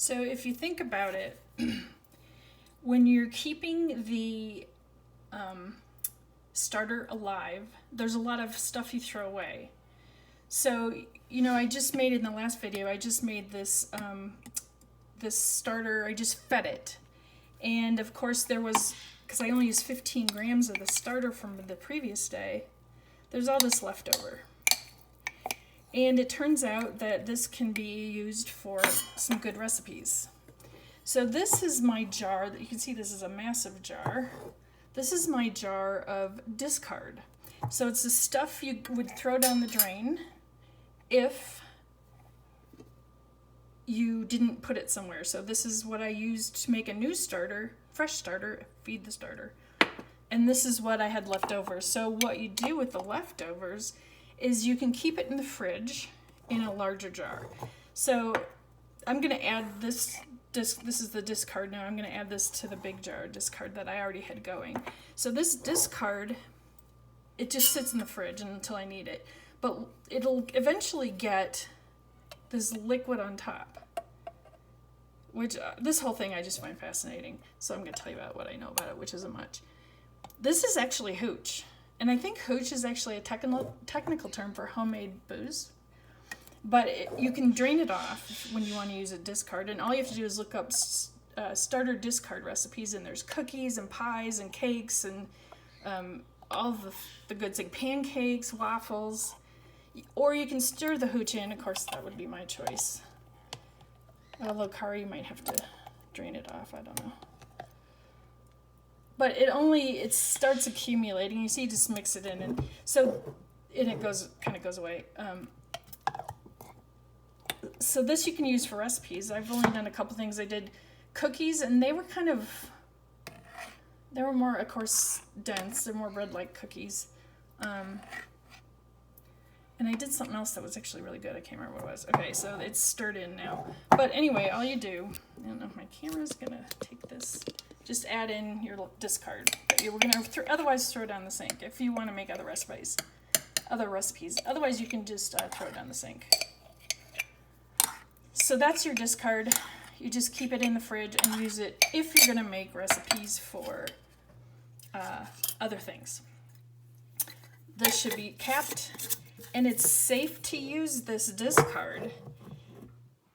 So if you think about it, when you're keeping the starter alive, there's a lot of stuff you throw away. So, you know, I just made in the last video, I just made this this starter, I just fed it. And of course there was, because I only used 15 grams of the starter from the previous day, there's all this left over. And it turns out that this can be used for some good recipes. So this is my jar, that you can see this is a massive jar. This is my jar of discard. So it's the stuff you would throw down the drain if you didn't put it somewhere. So this is what I used to make a new starter, fresh starter, feed the starter. And this is what I had left over. So what you do with the leftovers is you can keep it in the fridge in a larger jar. So I'm gonna add this is the discard now. I'm gonna add this to the big jar of discard that I already had going. So this discard, it just sits in the fridge until I need it. But it'll eventually get this liquid on top, which this whole thing I just find fascinating. So I'm gonna tell you about what I know about it, which isn't much. This is actually hooch. And I think hooch is actually a technical term for homemade booze. But you can drain it off when you want to use a discard. And all you have to do is look up starter discard recipes. And there's cookies and pies and cakes and all the goods like pancakes, waffles. Or you can stir the hooch in. Of course, that would be my choice. Although Kari might have to drain it off. I don't know. But it starts accumulating. You see, you just mix it in, and it kind of goes away. So this you can use for recipes. I've only done a couple things. I did cookies, and they were more, of course, dense. They're more bread-like cookies. And I did something else that was actually really good. I can't remember what it was. Okay, so it's stirred in now. But anyway, all you do, I don't know if my camera's gonna take this. Just add in your discard that you were gonna otherwise throw down the sink if you want to make other recipes. Otherwise, you can just throw it down the sink. So that's your discard. You just keep it in the fridge and use it if you're gonna make recipes for other things. This should be capped, and it's safe to use this discard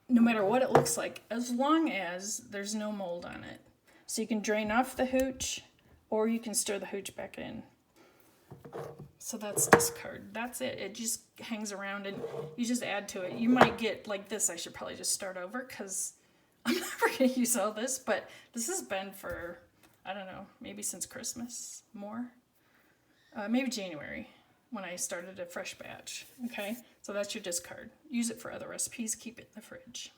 no matter what it looks like, as long as there's no mold on it. So you can drain off the hooch, or you can stir the hooch back in. So that's discard. That's it. It just hangs around, and you just add to it. You might get like this. I should probably just start over because I'm never going to use all this, but this has been for, I don't know, maybe since Christmas, more. Maybe January when I started a fresh batch. Okay, so that's your discard. Use it for other recipes. Keep it in the fridge.